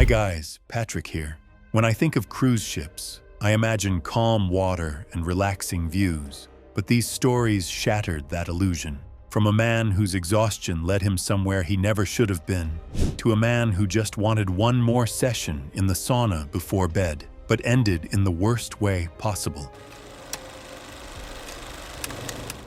Hi guys, Patrick here. When I think of cruise ships, I imagine calm water and relaxing views. But these stories shattered that illusion. From a man whose exhaustion led him somewhere he never should have been, to a man who just wanted one more session in the sauna before bed, but ended in the worst way possible.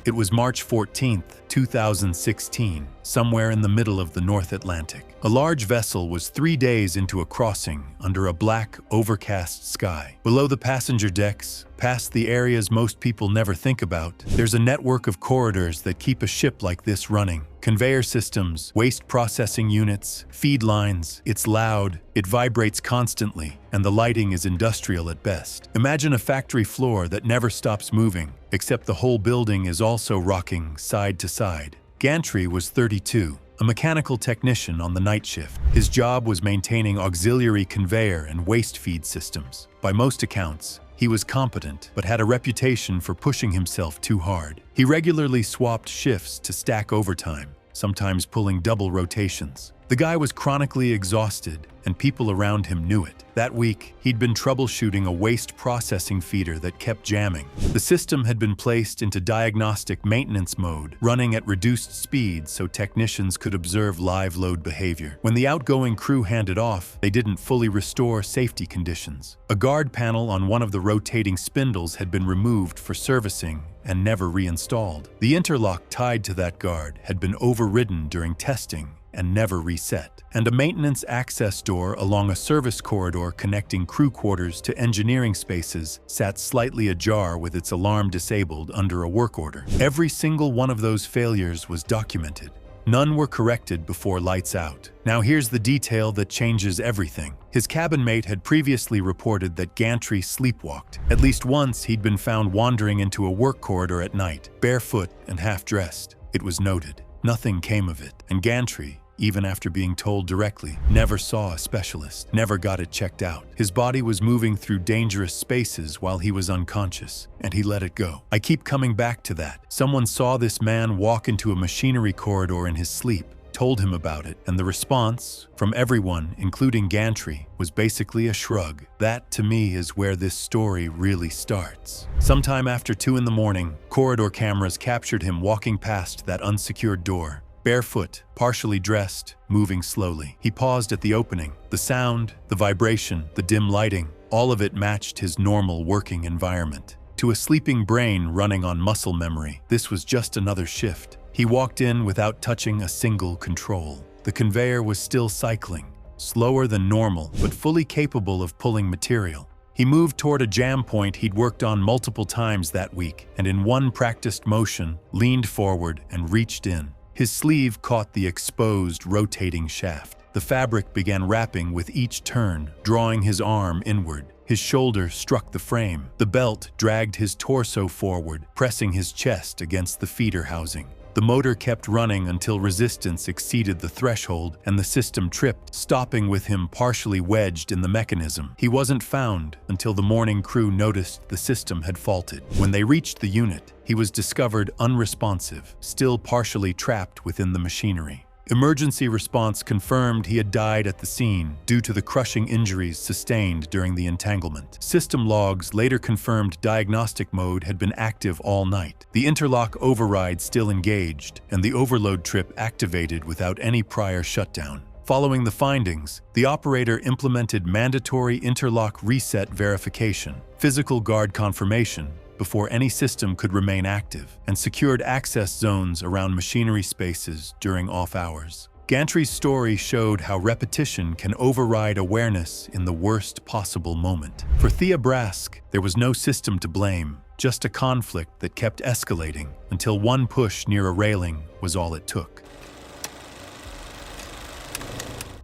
It was March 14th, 2016, somewhere in the middle of the North Atlantic. A large vessel was 3 days into a crossing under a black, overcast sky. Below the passenger decks, past the areas most people never think about, there's a network of corridors that keep a ship like this running. Conveyor systems, waste processing units, feed lines. It's loud, it vibrates constantly, and the lighting is industrial at best. Imagine a factory floor that never stops moving, except the whole building is also rocking side to side. Gantry was 32, a mechanical technician on the night shift. His job was maintaining auxiliary conveyor and waste feed systems. By most accounts, he was competent, but had a reputation for pushing himself too hard. He regularly swapped shifts to stack overtime, sometimes pulling double rotations. The guy was chronically exhausted, and people around him knew it. That week, he'd been troubleshooting a waste processing feeder that kept jamming. The system had been placed into diagnostic maintenance mode, running at reduced speed so technicians could observe live load behavior. When the outgoing crew handed off, they didn't fully restore safety conditions. A guard panel on one of the rotating spindles had been removed for servicing and never reinstalled. The interlock tied to that guard had been overridden during testing and never reset. And a maintenance access door along a service corridor connecting crew quarters to engineering spaces sat slightly ajar with its alarm disabled under a work order. Every single one of those failures was documented. None were corrected before lights out. Now here's the detail that changes everything. His cabin mate had previously reported that Gantry sleepwalked. At least once he'd been found wandering into a work corridor at night, barefoot and half-dressed. It was noted. Nothing came of it, and Gantry, even after being told directly, never saw a specialist, never got it checked out. His body was moving through dangerous spaces while he was unconscious, and he let it go. I keep coming back to that. Someone saw this man walk into a machinery corridor in his sleep, told him about it, and the response from everyone, including Gantry, was basically a shrug. That, to me, is where this story really starts. Sometime after 2 in the morning, corridor cameras captured him walking past that unsecured door. Barefoot, partially dressed, moving slowly. He paused at the opening. The sound, the vibration, the dim lighting, all of it matched his normal working environment. To a sleeping brain running on muscle memory, this was just another shift. He walked in without touching a single control. The conveyor was still cycling, slower than normal, but fully capable of pulling material. He moved toward a jam point he'd worked on multiple times that week, and in one practiced motion, leaned forward and reached in. His sleeve caught the exposed, rotating shaft. The fabric began wrapping with each turn, drawing his arm inward. His shoulder struck the frame. The belt dragged his torso forward, pressing his chest against the feeder housing. The motor kept running until resistance exceeded the threshold and the system tripped, stopping with him partially wedged in the mechanism. He wasn't found until the morning crew noticed the system had faulted. When they reached the unit, he was discovered unresponsive, still partially trapped within the machinery. Emergency response confirmed he had died at the scene due to the crushing injuries sustained during the entanglement. System logs later confirmed diagnostic mode had been active all night. The interlock override still engaged, and the overload trip activated without any prior shutdown. Following the findings, the operator implemented mandatory interlock reset verification, physical guard confirmation, before any system could remain active, and secured access zones around machinery spaces during off hours. Gantry's story showed how repetition can override awareness in the worst possible moment. For Thea Brask, there was no system to blame, just a conflict that kept escalating until one push near a railing was all it took.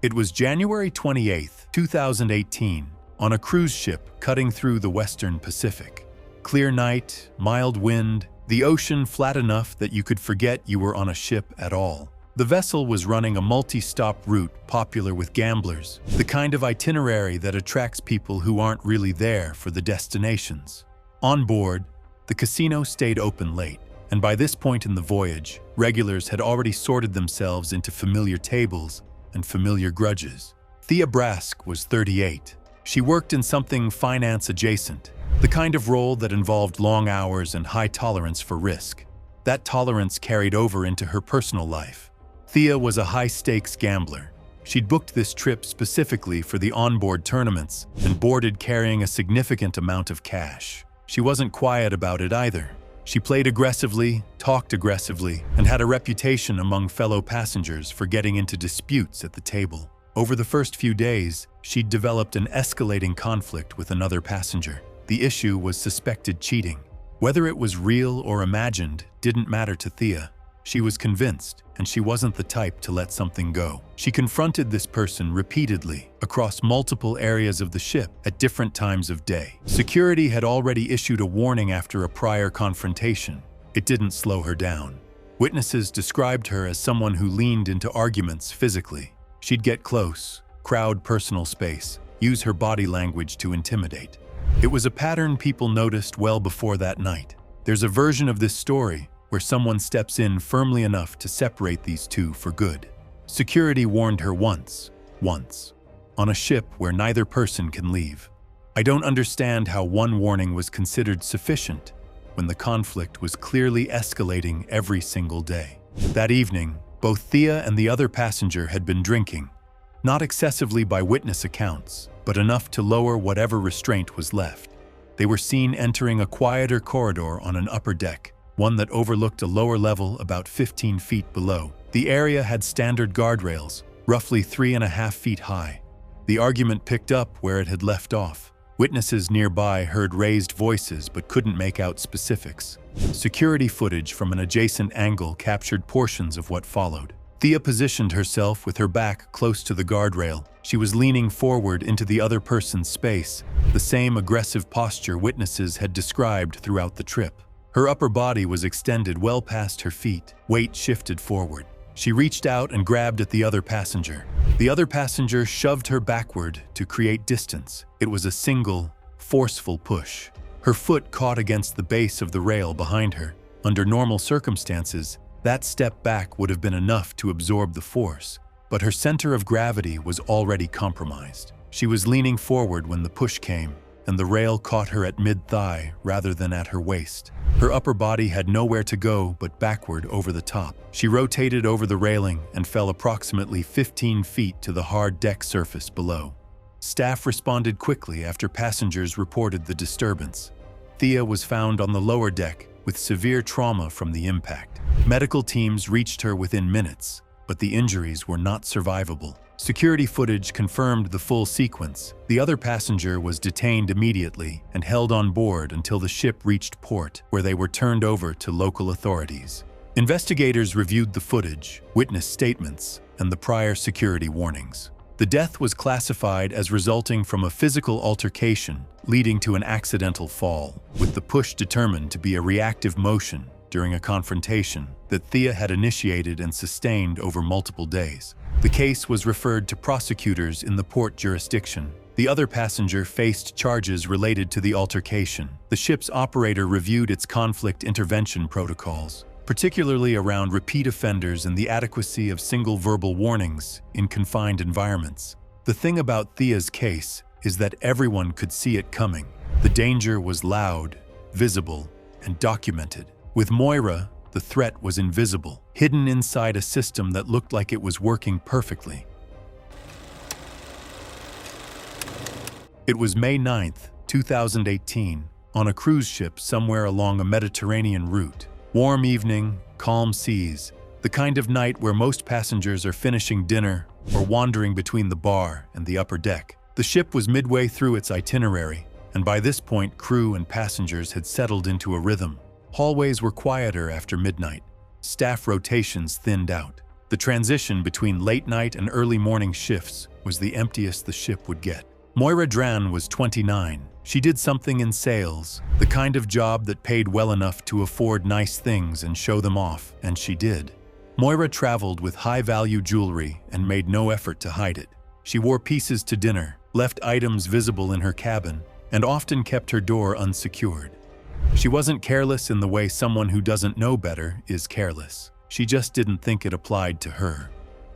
It was January 28, 2018, on a cruise ship cutting through the Western Pacific. Clear night, mild wind, the ocean flat enough that you could forget you were on a ship at all. The vessel was running a multi-stop route popular with gamblers, the kind of itinerary that attracts people who aren't really there for the destinations. On board, the casino stayed open late, and by this point in the voyage, regulars had already sorted themselves into familiar tables and familiar grudges. Thea Brask was 38. She worked in something finance adjacent, the kind of role that involved long hours and high tolerance for risk. That tolerance carried over into her personal life. Thea was a high-stakes gambler. She'd booked this trip specifically for the onboard tournaments and boarded carrying a significant amount of cash. She wasn't quiet about it either. She played aggressively, talked aggressively, and had a reputation among fellow passengers for getting into disputes at the table. Over the first few days, she'd developed an escalating conflict with another passenger. The issue was suspected cheating. Whether it was real or imagined didn't matter to Thea. She was convinced, and she wasn't the type to let something go. She confronted this person repeatedly across multiple areas of the ship at different times of day. Security had already issued a warning after a prior confrontation. It didn't slow her down. Witnesses described her as someone who leaned into arguments physically. She'd get close, crowd personal space, use her body language to intimidate. It was a pattern people noticed well before that night. There's a version of this story where someone steps in firmly enough to separate these two for good. Security warned her once, on a ship where neither person can leave. I don't understand how one warning was considered sufficient when the conflict was clearly escalating every single day. That evening, both Thea and the other passenger had been drinking, not excessively by witness accounts, but enough to lower whatever restraint was left. They were seen entering a quieter corridor on an upper deck, one that overlooked a lower level about 15 feet below. The area had standard guardrails, roughly 3.5 feet high. The argument picked up where it had left off. Witnesses nearby heard raised voices but couldn't make out specifics. Security footage from an adjacent angle captured portions of what followed. Thea positioned herself with her back close to the guardrail. She was leaning forward into the other person's space, the same aggressive posture witnesses had described throughout the trip. Her upper body was extended well past her feet, weight shifted forward. She reached out and grabbed at the other passenger. The other passenger shoved her backward to create distance. It was a single, forceful push. Her foot caught against the base of the rail behind her. Under normal circumstances, that step back would have been enough to absorb the force, but her center of gravity was already compromised. She was leaning forward when the push came, and the rail caught her at mid-thigh rather than at her waist. Her upper body had nowhere to go but backward over the top. She rotated over the railing and fell approximately 15 feet to the hard deck surface below. Staff responded quickly after passengers reported the disturbance. Thea was found on the lower deck with severe trauma from the impact. Medical teams reached her within minutes, but the injuries were not survivable. Security footage confirmed the full sequence. The other passenger was detained immediately and held on board until the ship reached port, where they were turned over to local authorities. Investigators reviewed the footage, witness statements, and the prior security warnings. The death was classified as resulting from a physical altercation leading to an accidental fall, with the push determined to be a reactive motion during a confrontation that Thea had initiated and sustained over multiple days. The case was referred to prosecutors in the port jurisdiction. The other passenger faced charges related to the altercation. The ship's operator reviewed its conflict intervention protocols, particularly around repeat offenders and the adequacy of single verbal warnings in confined environments. The thing about Thea's case is that everyone could see it coming. The danger was loud, visible, and documented. With Moira, the threat was invisible, hidden inside a system that looked like it was working perfectly. It was May 9th, 2018, on a cruise ship somewhere along a Mediterranean route. Warm evening, calm seas, the kind of night where most passengers are finishing dinner or wandering between the bar and the upper deck. The ship was midway through its itinerary, and by this point crew and passengers had settled into a rhythm. Hallways were quieter after midnight. Staff rotations thinned out. The transition between late night and early morning shifts was the emptiest the ship would get. Moira Dran was 29. She did something in sales, the kind of job that paid well enough to afford nice things and show them off, and she did. Moira traveled with high-value jewelry and made no effort to hide it. She wore pieces to dinner, left items visible in her cabin, and often kept her door unsecured. She wasn't careless in the way someone who doesn't know better is careless. She just didn't think it applied to her.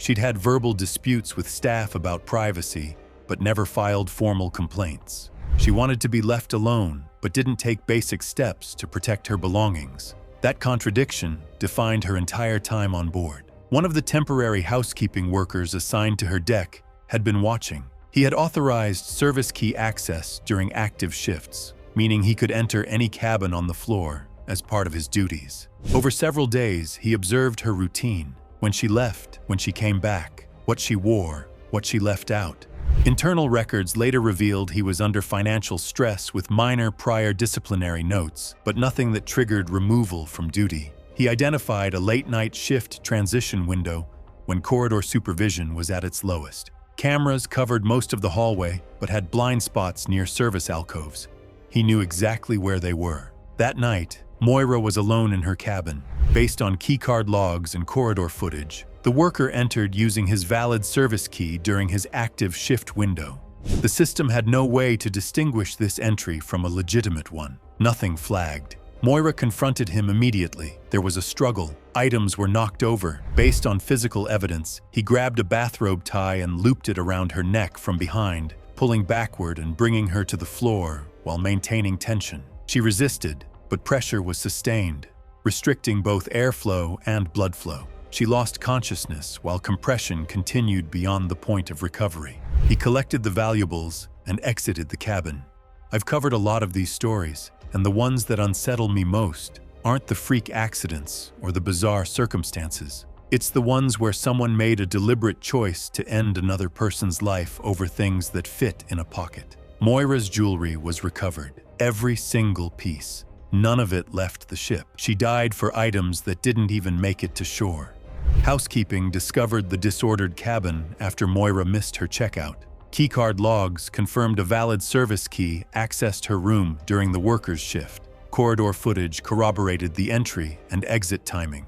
She'd had verbal disputes with staff about privacy, but never filed formal complaints. She wanted to be left alone, but didn't take basic steps to protect her belongings. That contradiction defined her entire time on board. One of the temporary housekeeping workers assigned to her deck had been watching. He had authorized service key access during active shifts, meaning he could enter any cabin on the floor as part of his duties. Over several days, he observed her routine: when she left, when she came back, what she wore, what she left out. Internal records later revealed he was under financial stress with minor prior disciplinary notes, but nothing that triggered removal from duty. He identified a late-night shift transition window when corridor supervision was at its lowest. Cameras covered most of the hallway, but had blind spots near service alcoves. He knew exactly where they were. That night, Moira was alone in her cabin. Based on keycard logs and corridor footage, the worker entered using his valid service key during his active shift window. The system had no way to distinguish this entry from a legitimate one. Nothing flagged. Moira confronted him immediately. There was a struggle. Items were knocked over. Based on physical evidence, he grabbed a bathrobe tie and looped it around her neck from behind, pulling backward and bringing her to the floor while maintaining tension. She resisted, but pressure was sustained, restricting both airflow and blood flow. She lost consciousness while compression continued beyond the point of recovery. He collected the valuables and exited the cabin. I've covered a lot of these stories, and the ones that unsettle me most aren't the freak accidents or the bizarre circumstances. It's the ones where someone made a deliberate choice to end another person's life over things that fit in a pocket. Moira's jewelry was recovered, every single piece. None of it left the ship. She died for items that didn't even make it to shore. Housekeeping discovered the disordered cabin after Moira missed her checkout. Keycard logs confirmed a valid service key accessed her room during the workers' shift. Corridor footage corroborated the entry and exit timing.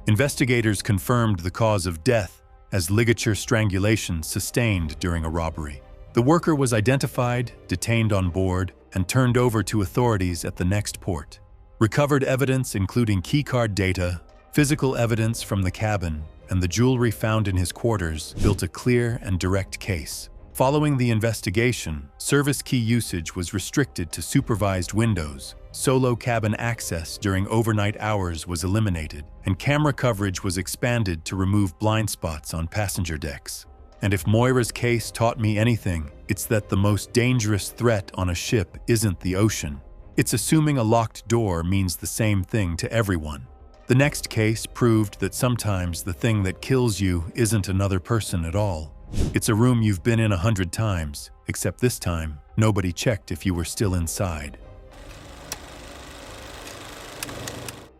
Investigators confirmed the cause of death as ligature strangulation sustained during a robbery. The worker was identified, detained on board, and turned over to authorities at the next port. Recovered evidence, including keycard data, physical evidence from the cabin, and the jewelry found in his quarters, built a clear and direct case. Following the investigation, service key usage was restricted to supervised windows, solo cabin access during overnight hours was eliminated, and camera coverage was expanded to remove blind spots on passenger decks. And if Moira's case taught me anything, it's that the most dangerous threat on a ship isn't the ocean. It's assuming a locked door means the same thing to everyone. The next case proved that sometimes the thing that kills you isn't another person at all. It's a room you've been in 100 times, except this time, nobody checked if you were still inside.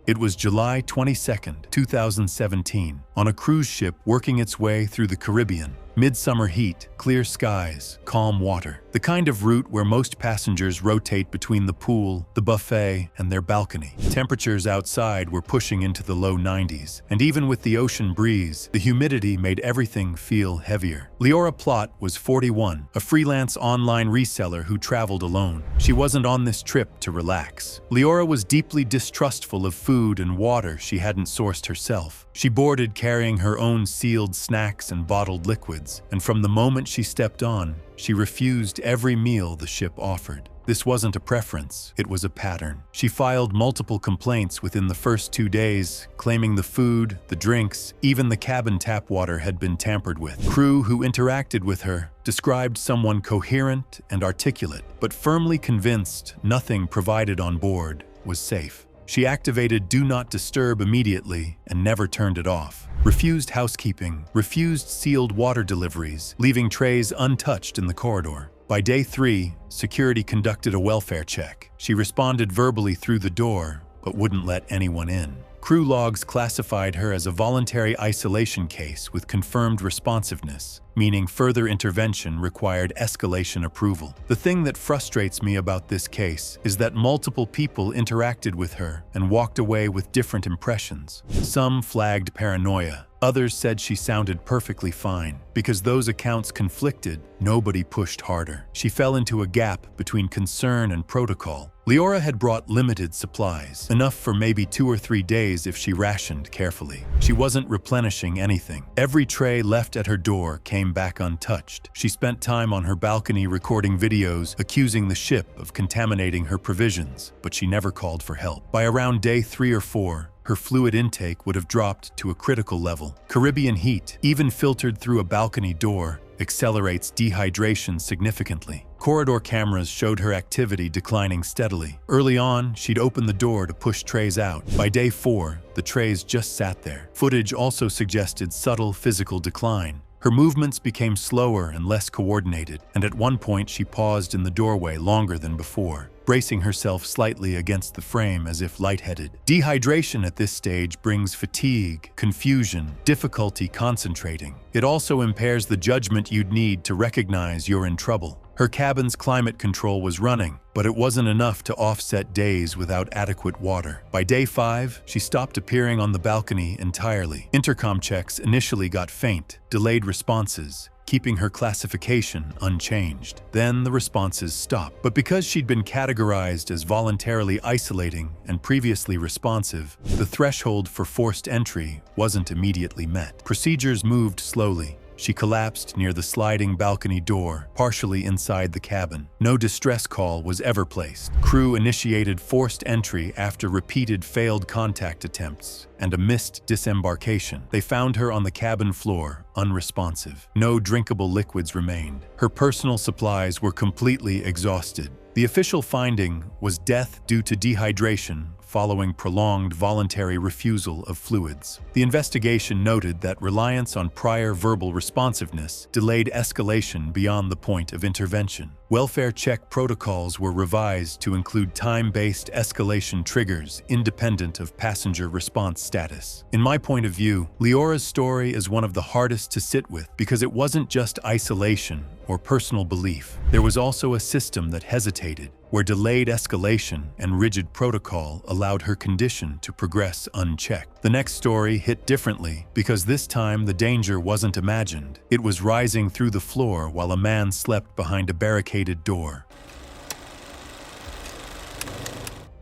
It was July 22, 2017, on a cruise ship working its way through the Caribbean. Midsummer heat, clear skies, calm water. The kind of route where most passengers rotate between the pool, the buffet, and their balcony. Temperatures outside were pushing into the low 90s, and even with the ocean breeze, the humidity made everything feel heavier. Leora Plott was 41, a freelance online reseller who traveled alone. She wasn't on this trip to relax. Leora was deeply distrustful of food and water she hadn't sourced herself. She boarded carrying her own sealed snacks and bottled liquids, and from the moment she stepped on, she refused every meal the ship offered. This wasn't a preference, it was a pattern. She filed multiple complaints within the first 2 days, claiming the food, the drinks, even the cabin tap water had been tampered with. Crew who interacted with her described someone coherent and articulate, but firmly convinced nothing provided on board was safe. She activated Do Not Disturb immediately and never turned it off. Refused housekeeping, refused sealed water deliveries, leaving trays untouched in the corridor. By day 3, security conducted a welfare check. She responded verbally through the door, but wouldn't let anyone in. Crew logs classified her as a voluntary isolation case with confirmed responsiveness, meaning further intervention required escalation approval. The thing that frustrates me about this case is that multiple people interacted with her and walked away with different impressions. Some flagged paranoia, Others said she sounded perfectly fine. Because those accounts conflicted, nobody pushed harder. She fell into a gap between concern and protocol. Leora had brought limited supplies, enough for maybe 2 or 3 days if she rationed carefully. She wasn't replenishing anything. Every tray left at her door came back untouched. She spent time on her balcony recording videos, accusing the ship of contaminating her provisions, but she never called for help. By around day 3 or 4, her fluid intake would have dropped to a critical level. Caribbean heat, even filtered through a balcony door, accelerates dehydration significantly. Corridor cameras showed her activity declining steadily. Early on, she'd open the door to push trays out. By day 4, the trays just sat there. Footage also suggested subtle physical decline. Her movements became slower and less coordinated, and at one point she paused in the doorway longer than before, bracing herself slightly against the frame as if lightheaded. Dehydration at this stage brings fatigue, confusion, difficulty concentrating. It also impairs the judgment you'd need to recognize you're in trouble. Her cabin's climate control was running, but it wasn't enough to offset days without adequate water. By day 5, she stopped appearing on the balcony entirely. Intercom checks initially got faint, delayed responses, keeping her classification unchanged. Then the responses stopped. But because she'd been categorized as voluntarily isolating and previously responsive, the threshold for forced entry wasn't immediately met. Procedures moved slowly. She collapsed near the sliding balcony door, partially inside the cabin. No distress call was ever placed. Crew initiated forced entry after repeated failed contact attempts and a missed disembarkation. They found her on the cabin floor, unresponsive. No drinkable liquids remained. Her personal supplies were completely exhausted. The official finding was death due to dehydration following prolonged voluntary refusal of fluids. The investigation noted that reliance on prior verbal responsiveness delayed escalation beyond the point of intervention. Welfare check protocols were revised to include time-based escalation triggers independent of passenger response status. In my point of view, Leora's story is one of the hardest to sit with because it wasn't just isolation or personal belief. There was also a system that hesitated, where delayed escalation and rigid protocol allowed her condition to progress unchecked. The next story hit differently because this time the danger wasn't imagined. It was rising through the floor while a man slept behind a barricaded door.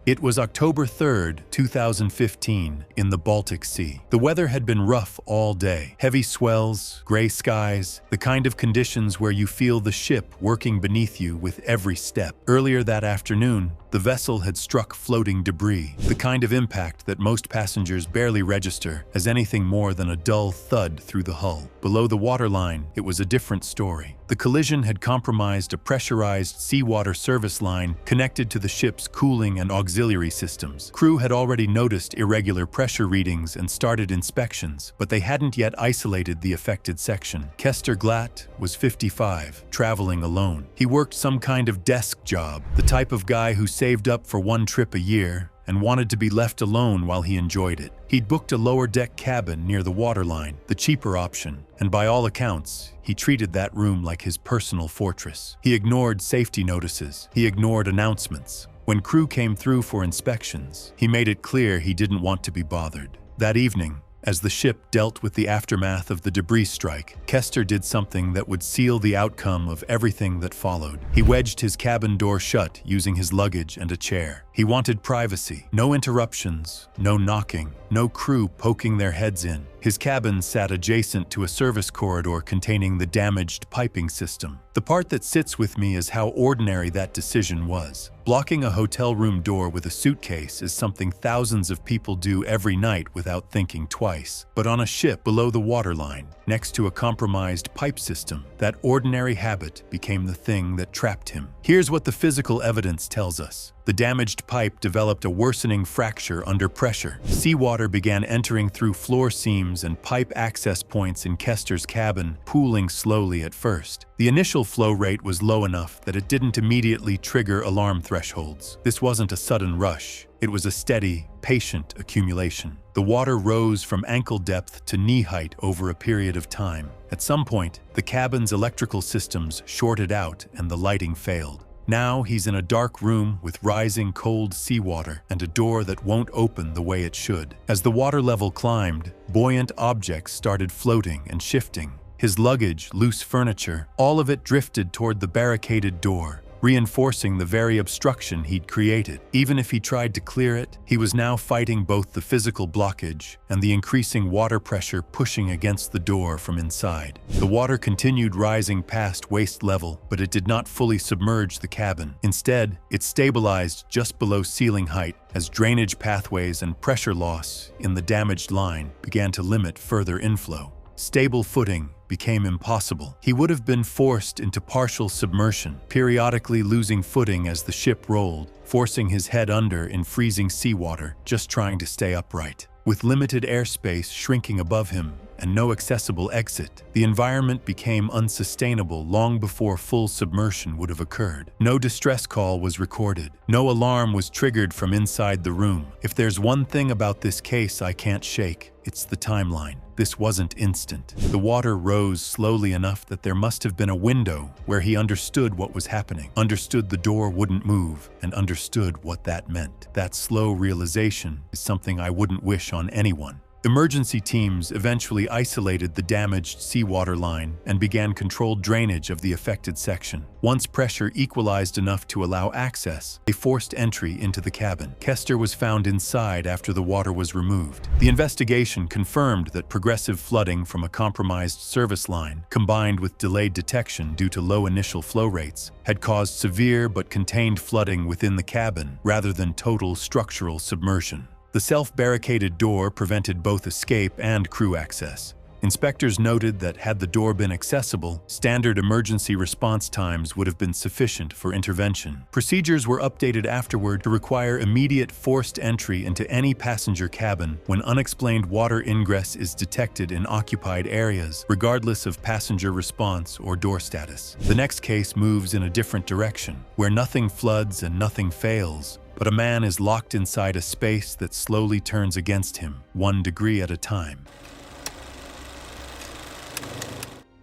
It was October 3rd, 2015, in the Baltic Sea. The weather had been rough all day. Heavy swells, gray skies, the kind of conditions where you feel the ship working beneath you with every step. Earlier that afternoon, the vessel had struck floating debris, the kind of impact that most passengers barely register as anything more than a dull thud through the hull. Below the waterline, it was a different story. The collision had compromised a pressurized seawater service line connected to the ship's cooling and auxiliary systems. Crew had already noticed irregular pressure readings and started inspections, but they hadn't yet isolated the affected section. Kester Glatt was 55, traveling alone. He worked some kind of desk job, the type of guy who saved up for one trip a year and wanted to be left alone while he enjoyed it. He'd booked a lower deck cabin near the waterline, the cheaper option, and by all accounts, he treated that room like his personal fortress. He ignored safety notices. He ignored announcements. When crew came through for inspections, he made it clear he didn't want to be bothered. That evening, as the ship dealt with the aftermath of the debris strike, Kester did something that would seal the outcome of everything that followed. He wedged his cabin door shut using his luggage and a chair. He wanted privacy. No interruptions, no knocking, no crew poking their heads in. His cabin sat adjacent to a service corridor containing the damaged piping system. The part that sits with me is how ordinary that decision was. Blocking a hotel room door with a suitcase is something thousands of people do every night without thinking twice. But on a ship below the waterline, next to a compromised pipe system, that ordinary habit became the thing that trapped him. Here's what the physical evidence tells us. The damaged pipe developed a worsening fracture under pressure. Seawater began entering through floor seams and pipe access points in Kester's cabin, pooling slowly at first. The initial flow rate was low enough that it didn't immediately trigger alarm thresholds. This wasn't a sudden rush. It was a steady, patient accumulation. The water rose from ankle depth to knee height over a period of time. At some point, the cabin's electrical systems shorted out and the lighting failed. Now he's in a dark room with rising cold seawater and a door that won't open the way it should. As the water level climbed, buoyant objects started floating and shifting. His luggage, loose furniture, all of it drifted toward the barricaded door, reinforcing the very obstruction he'd created. Even if he tried to clear it, he was now fighting both the physical blockage and the increasing water pressure pushing against the door from inside. The water continued rising past waist level, but it did not fully submerge the cabin. Instead, it stabilized just below ceiling height as drainage pathways and pressure loss in the damaged line began to limit further inflow. Stable footing became impossible. He would have been forced into partial submersion, periodically losing footing as the ship rolled, forcing his head under in freezing seawater, just trying to stay upright. With limited airspace shrinking above him and no accessible exit, the environment became unsustainable long before full submersion would have occurred. No distress call was recorded. No alarm was triggered from inside the room. If there's one thing about this case I can't shake, it's the timeline. This wasn't instant. The water rose slowly enough that there must have been a window where he understood what was happening, understood the door wouldn't move, and understood what that meant. That slow realization is something I wouldn't wish on anyone. Emergency teams eventually isolated the damaged seawater line and began controlled drainage of the affected section. Once pressure equalized enough to allow access, they forced entry into the cabin. Kester was found inside after the water was removed. The investigation confirmed that progressive flooding from a compromised service line, combined with delayed detection due to low initial flow rates, had caused severe but contained flooding within the cabin rather than total structural submersion. The self-barricaded door prevented both escape and crew access. Inspectors noted that had the door been accessible, standard emergency response times would have been sufficient for intervention. Procedures were updated afterward to require immediate forced entry into any passenger cabin when unexplained water ingress is detected in occupied areas, regardless of passenger response or door status. The next case moves in a different direction, where nothing floods and nothing fails, but a man is locked inside a space that slowly turns against him, 1 degree at a time.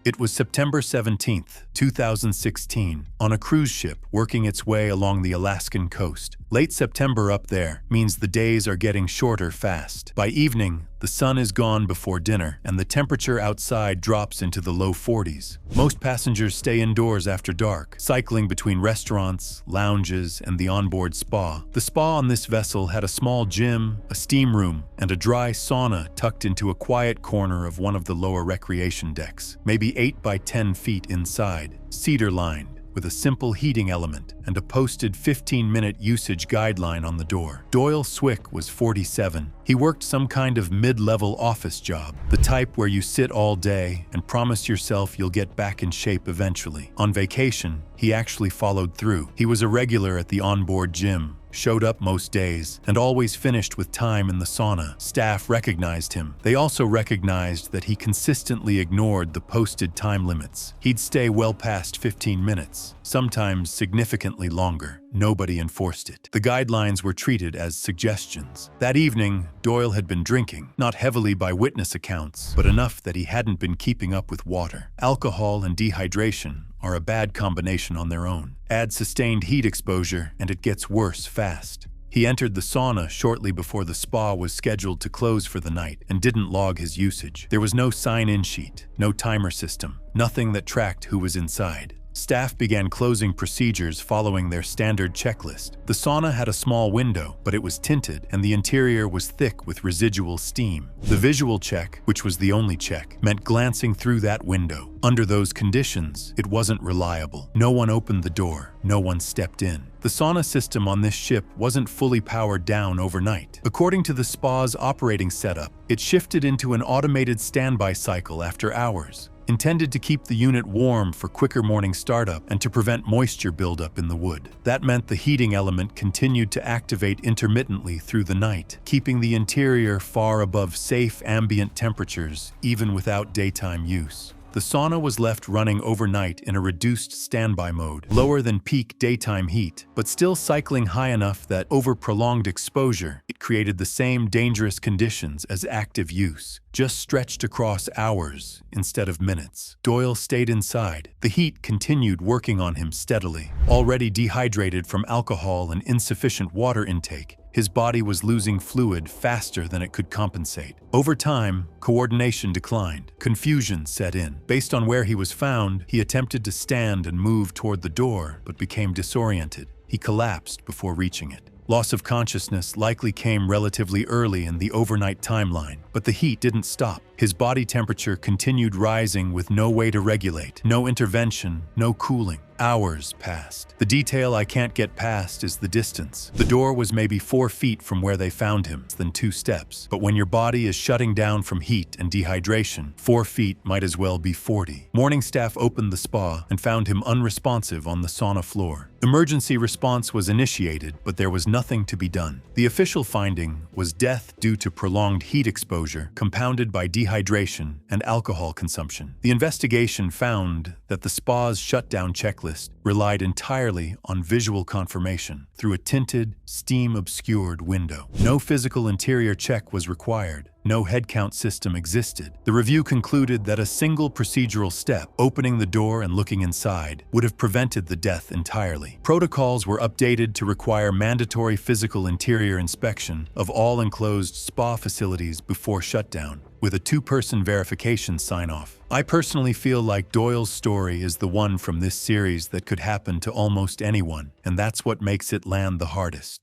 It was September 17, 2016, on a cruise ship working its way along the Alaskan coast. Late September up there means the days are getting shorter fast. By evening, the sun is gone before dinner, and the temperature outside drops into the low 40s. Most passengers stay indoors after dark, cycling between restaurants, lounges, and the onboard spa. The spa on this vessel had a small gym, a steam room, and a dry sauna tucked into a quiet corner of one of the lower recreation decks, maybe 8 by 10 feet inside, cedar-lined, with a simple heating element and a posted 15-minute usage guideline on the door. Doyle Swick was 47. He worked some kind of mid-level office job, the type where you sit all day and promise yourself you'll get back in shape eventually. On vacation, he actually followed through. He was a regular at the onboard gym, showed up most days, and always finished with time in the sauna. Staff recognized him. They also recognized that he consistently ignored the posted time limits. He'd stay well past 15 minutes, sometimes significantly longer. Nobody enforced it. The guidelines were treated as suggestions. That evening, Doyle had been drinking, not heavily by witness accounts, but enough that he hadn't been keeping up with water. Alcohol and dehydration are a bad combination on their own. Add sustained heat exposure, and it gets worse fast. He entered the sauna shortly before the spa was scheduled to close for the night and didn't log his usage. There was no sign-in sheet, no timer system, nothing that tracked who was inside. Staff began closing procedures following their standard checklist. The sauna had a small window, but it was tinted, and the interior was thick with residual steam. The visual check, which was the only check, meant glancing through that window. Under those conditions, it wasn't reliable. No one opened the door. No one stepped in. The sauna system on this ship wasn't fully powered down overnight. According to the spa's operating setup, it shifted into an automated standby cycle after hours, intended to keep the unit warm for quicker morning startup and to prevent moisture buildup in the wood. That meant the heating element continued to activate intermittently through the night, keeping the interior far above safe ambient temperatures even without daytime use. The sauna was left running overnight in a reduced standby mode, lower than peak daytime heat, but still cycling high enough that over prolonged exposure, it created the same dangerous conditions as active use, just stretched across hours instead of minutes. Doyle stayed inside. The heat continued working on him steadily. Already dehydrated from alcohol and insufficient water intake, his body was losing fluid faster than it could compensate. Over time, coordination declined. Confusion set in. Based on where he was found, he attempted to stand and move toward the door, but became disoriented. He collapsed before reaching it. Loss of consciousness likely came relatively early in the overnight timeline, but the heat didn't stop. His body temperature continued rising with no way to regulate, no intervention, no cooling. Hours passed. The detail I can't get past is the distance. The door was maybe 4 feet from where they found him, then 2 steps. But when your body is shutting down from heat and dehydration, 4 feet might as well be 40. Morning staff opened the spa and found him unresponsive on the sauna floor. Emergency response was initiated, but there was nothing to be done. The official finding was death due to prolonged heat exposure, compounded by dehydration and alcohol consumption. The investigation found that the spa's shutdown checklist relied entirely on visual confirmation through a tinted, steam-obscured window. No physical interior check was required. No head count system existed. The review concluded that a single procedural step, opening the door and looking inside, would have prevented the death entirely. Protocols were updated to require mandatory physical interior inspection of all enclosed spa facilities before shutdown, with a 2-person verification sign-off. I personally feel like Doyle's story is the one from this series that could happen to almost anyone, and that's what makes it land the hardest.